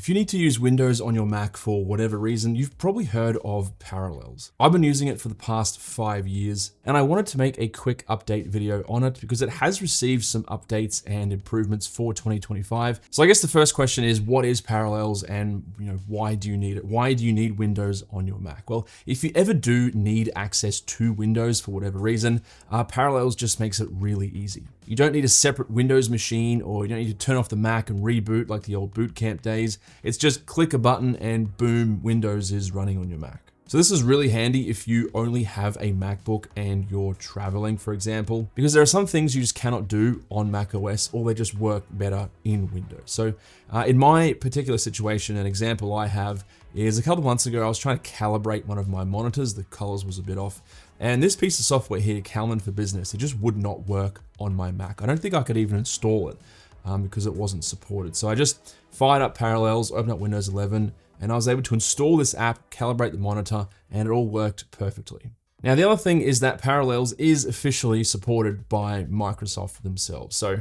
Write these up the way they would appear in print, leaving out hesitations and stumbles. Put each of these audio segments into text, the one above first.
If you need to use Windows on your Mac for whatever reason, you've probably heard of Parallels. I've been using it for the past 5 years, and I wanted to make a quick update video on it because it has received some updates and improvements for 2025. So I guess the first question is, what is Parallels and why do you need it? Why do you need Windows on your Mac? Well, if you ever do need access to Windows for whatever reason, Parallels just makes it really easy. You don't need a separate Windows machine, or you don't need to turn off the Mac and reboot like the old boot camp days. It's just click a button and boom, Windows is running on your Mac. So this is really handy if you only have a MacBook and you're traveling, for example, because there are some things you just cannot do on macOS, or they just work better in Windows. So in my particular situation, an example I have is a couple months ago, I was trying to calibrate one of my monitors. The colors was a bit off. And this piece of software here, Calman for Business, it just would not work on my Mac. I don't think I could even install it because it wasn't supported. So I just fired up Parallels, opened up Windows 11, and I was able to install this app, calibrate the monitor, and it all worked perfectly. Now, the other thing is that Parallels is officially supported by Microsoft themselves. So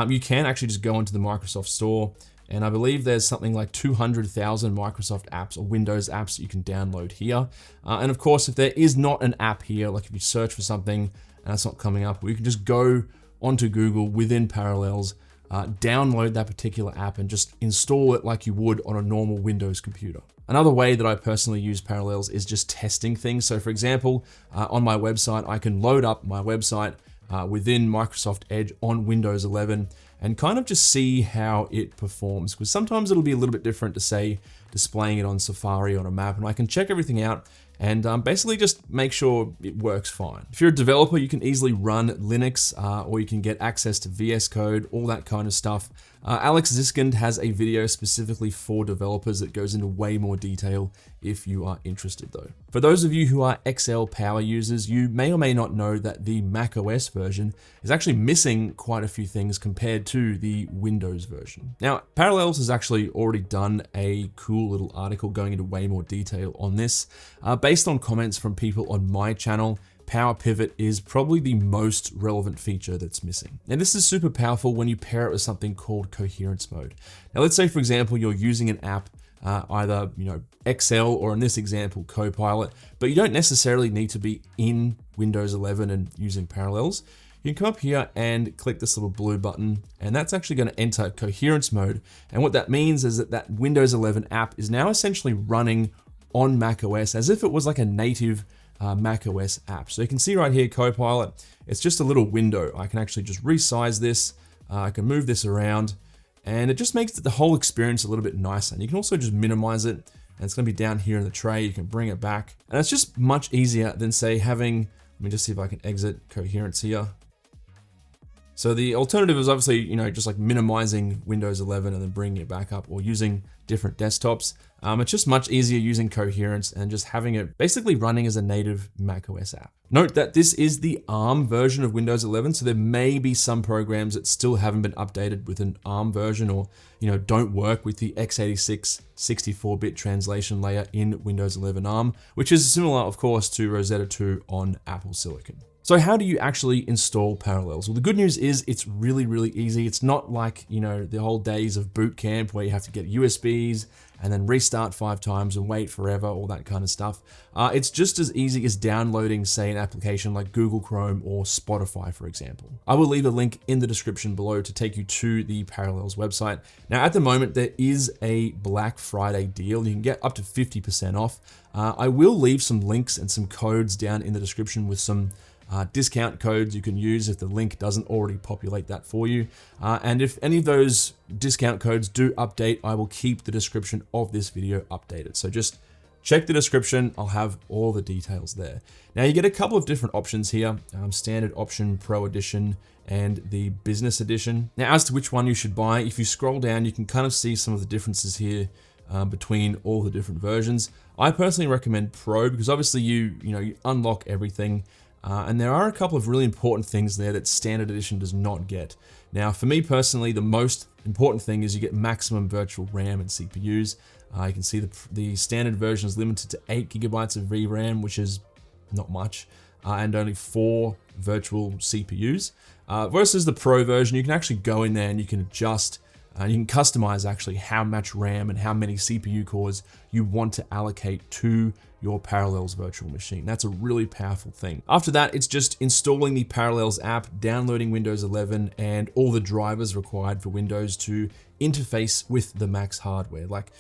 you can actually just go into the Microsoft Store, and I believe there's something like 200,000 Microsoft apps or Windows apps that you can download here. And of course, if there is not an app here, like if you search for something and it's not coming up, well, you can just go onto Google within Parallels, download that particular app and just install it like you would on a normal Windows computer. Another way that I personally use Parallels is just testing things. So for example, on my website, I can load up my website within Microsoft Edge on Windows 11 and kind of just see how it performs. Because sometimes it'll be a little bit different to, say, displaying it on Safari on a map, and I can check everything out and basically just make sure it works fine. If you're a developer, you can easily run Linux or you can get access to VS Code, all that kind of stuff. Alex Ziskind has a video specifically for developers that goes into way more detail if you are interested though. For those of you who are XL power users, you may or may not know that the macOS version is actually missing quite a few things compared to the Windows version. Now, Parallels has actually already done a cool little article going into way more detail on this. Based on comments from people on my channel, Power Pivot is probably the most relevant feature that's missing. And this is super powerful when you pair it with something called Coherence Mode. Now, let's say, for example, you're using an app, either Excel or in this example, Copilot, but you don't necessarily need to be in Windows 11 and using Parallels. You can come up here and click this little blue button, and that's actually going to enter Coherence Mode. And what that means is that that Windows 11 app is now essentially running on macOS as if it was like a native macOS app. So you can see right here, Copilot, it's just a little window. I can actually just resize this. I can move this around, and it just makes the whole experience a little bit nicer. And you can also just minimize it, and it's going to be down here in the tray. You can bring it back, and it's just much easier than, say, having, let me just see if I can exit Coherence here. So the alternative is obviously, just like minimizing Windows 11 and then bringing it back up, or using different desktops. It's just much easier using Coherence and just having it basically running as a native macOS app. Note that this is the ARM version of Windows 11, so there may be some programs that still haven't been updated with an ARM version, or don't work with the x86 64-bit translation layer in Windows 11 ARM, which is similar, of course, to Rosetta 2 on Apple Silicon. So how do you actually install Parallels? Well, the good news is it's really, really easy. It's not like, the old days of boot camp where you have to get USBs and then restart 5 times and wait forever, all that kind of stuff. It's just as easy as downloading, say, an application like Google Chrome or Spotify, for example. I will leave a link in the description below to take you to the Parallels website. Now, at the moment, there is a Black Friday deal. You can get up to 50% off. I will leave some links and some codes down in the description with some discount codes you can use if the link doesn't already populate that for you. And if any of those discount codes do update, I will keep the description of this video updated. So just check the description. I'll have all the details there. Now you get a couple of different options here, standard option, pro edition, and the business edition. Now as to which one you should buy, if you scroll down, you can kind of see some of the differences here between all the different versions. I personally recommend Pro because obviously you unlock everything. And there are a couple of really important things there that standard edition does not get. Now, for me personally, the most important thing is you get maximum virtual RAM and CPUs. You can see the standard version is limited to 8 GB of VRAM, which is not much, and only 4 virtual CPUs. Versus the Pro version, you can actually go in there and you can adjust You can customize actually how much RAM and how many CPU cores you want to allocate to your Parallels virtual machine. That's a really powerful thing. After that, it's just installing the Parallels app, downloading Windows 11 and all the drivers required for Windows to interface with the Mac's hardware, like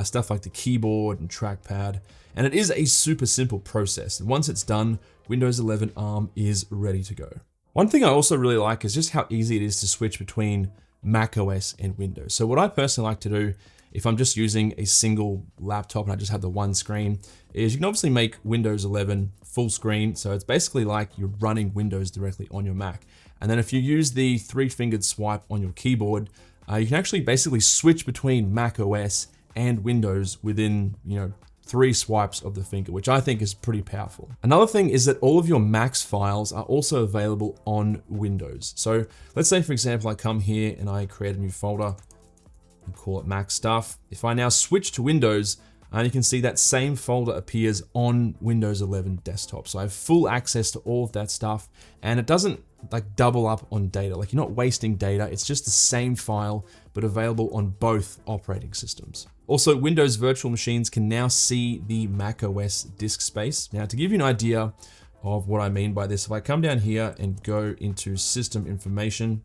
stuff like the keyboard and trackpad. And it is a super simple process. And once it's done, Windows 11 ARM is ready to go. One thing I also really like is just how easy it is to switch between macOS and Windows. So what I personally like to do, if I'm just using a single laptop and I just have the one screen, is you can obviously make Windows 11 full screen. So it's basically like you're running Windows directly on your Mac. And then if you use the 3-fingered swipe on your keyboard, you can actually basically switch between macOS and Windows within, 3 swipes of the finger, which I think is pretty powerful. Another thing is that all of your Mac's files are also available on Windows. So let's say, for example, I come here and I create a new folder and call it Mac stuff. If I now switch to Windows, you can see that same folder appears on Windows 11 desktop. So I have full access to all of that stuff, and it doesn't like double up on data. Like, you're not wasting data. It's just the same file, but available on both operating systems. Also, Windows virtual machines can now see the macOS disk space. Now, to give you an idea of what I mean by this, if I come down here and go into system information,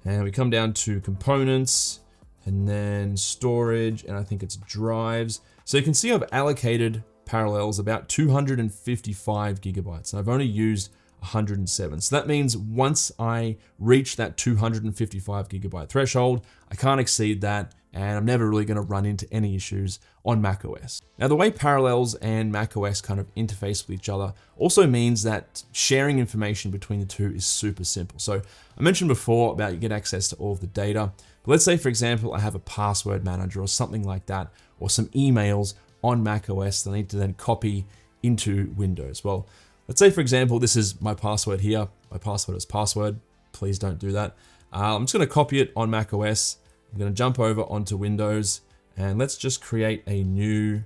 and we come down to components, and then storage, and I think it's drives. So you can see I've allocated Parallels about 255 gigabytes, and I've only used 107. So that means once I reach that 255 gigabyte threshold, I can't exceed that, and I'm never really going to run into any issues on macOS. Now, the way Parallels and macOS kind of interface with each other also means that sharing information between the two is super simple. So I mentioned before about you get access to all of the data, but let's say, for example, I have a password manager or something like that, or some emails on macOS that I need to then copy into Windows. Well, let's say, for example, this is my password here. My password is password. Please don't do that. I'm just going to copy it on macOS. I'm going to jump over onto Windows, and let's just create a new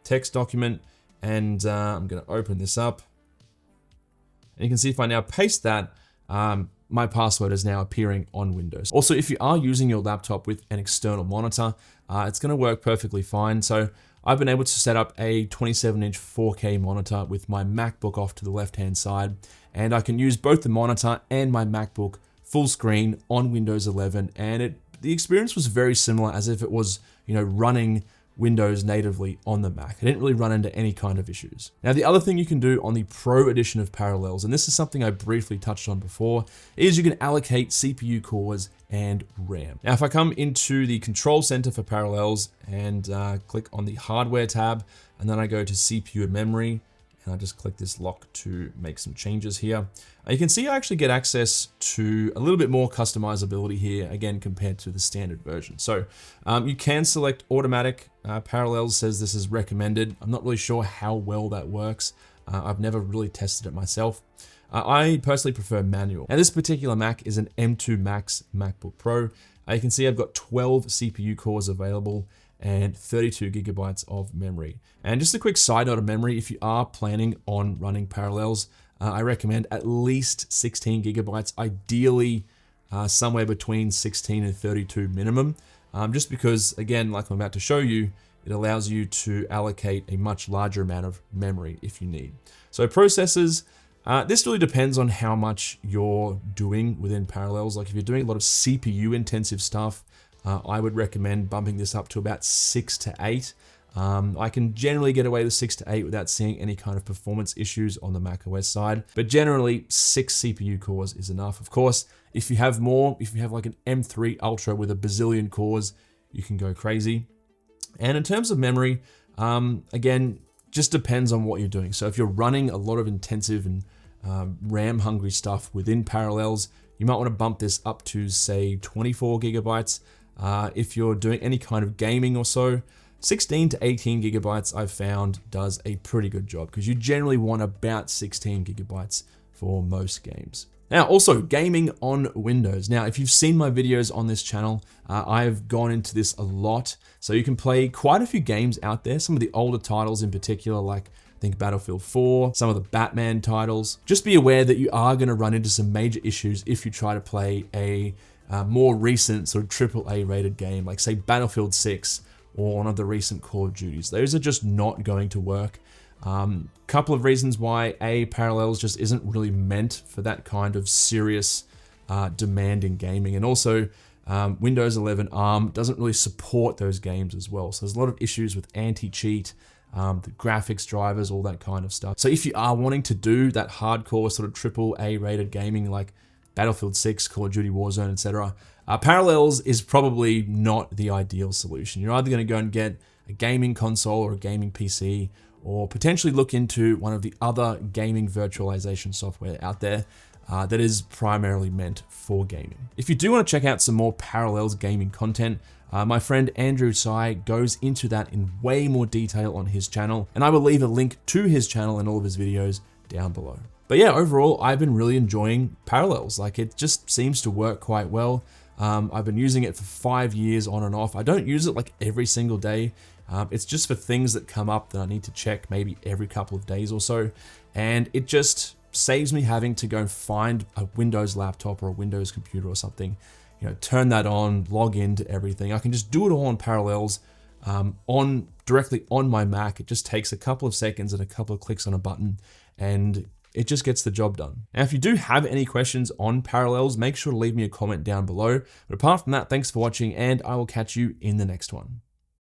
text document, and I'm going to open this up. And you can see if I now paste that, my password is now appearing on Windows. Also, if you are using your laptop with an external monitor, it's going to work perfectly fine. So I've been able to set up a 27-inch 4K monitor with my MacBook off to the left-hand side, and I can use both the monitor and my MacBook full screen on Windows 11, and the experience was very similar as if it was, running Windows natively on the Mac. I didn't really run into any kind of issues. Now, the other thing you can do on the Pro edition of Parallels, and this is something I briefly touched on before, is you can allocate CPU cores and RAM. Now, if I come into the control center for Parallels and click on the hardware tab, and then I go to CPU and memory, and I just click this lock to make some changes here. You can see I actually get access to a little bit more customizability here, again, compared to the standard version. So you can select automatic. Parallels says this is recommended. I'm not really sure how well that works. I've never really tested it myself. I personally prefer manual. Now, this particular Mac is an M2 Max MacBook Pro. You can see I've got 12 CPU cores available and 32 gigabytes of memory. And just a quick side note of memory, if you are planning on running Parallels, I recommend at least 16 gigabytes, ideally somewhere between 16 and 32 minimum, just because, again, like I'm about to show you, it allows you to allocate a much larger amount of memory if you need. So processors, this really depends on how much you're doing within Parallels. Like if you're doing a lot of CPU intensive stuff, I would recommend bumping this up to about 6 to 8. I can generally get away with 6 to 8 without seeing any kind of performance issues on the macOS side, but generally 6 CPU cores is enough. Of course, if you have more, if you have like an M3 Ultra with a bazillion cores, you can go crazy. And in terms of memory, again, just depends on what you're doing. So if you're running a lot of intensive and RAM hungry stuff within Parallels, you might want to bump this up to, say, 24 gigabytes. If you're doing any kind of gaming or so, 16 to 18 gigabytes I've found does a pretty good job, because you generally want about 16 gigabytes for most games. Now, also gaming on Windows. Now, if you've seen my videos on this channel, I've gone into this a lot. So you can play quite a few games out there, some of the older titles in particular, like I think Battlefield 4, some of the Batman titles. Just be aware that you are going to run into some major issues if you try to play a more recent sort of AAA rated game, like say Battlefield 6 or one of the recent Call of Duties. Those are just not going to work. Couple of reasons why. Parallels just isn't really meant for that kind of serious, demanding gaming. And also, Windows 11 ARM doesn't really support those games as well. So there's a lot of issues with anti-cheat, the graphics drivers, all that kind of stuff. So if you are wanting to do that hardcore sort of AAA rated gaming like Battlefield 6, Call of Duty Warzone, etc., Parallels is probably not the ideal solution. You're either going to go and get a gaming console or a gaming PC, or potentially look into one of the other gaming virtualization software out there that is primarily meant for gaming. If you do want to check out some more Parallels gaming content, my friend Andrew Tsai goes into that in way more detail on his channel, and I will leave a link to his channel and all of his videos down below. But yeah, overall, I've been really enjoying Parallels. Like, it just seems to work quite well. I've been using it for 5 years on and off. I don't use it like every single day. It's just for things that come up that I need to check maybe every couple of days or so. And it just saves me having to go find a Windows laptop or a Windows computer or something, you know, turn that on, log into everything. I can just do it all on Parallels directly on my Mac. It just takes a couple of seconds and a couple of clicks on a button, and it just gets the job done. Now, if you do have any questions on Parallels, make sure to leave me a comment down below. But apart from that, thanks for watching, and I will catch you in the next one.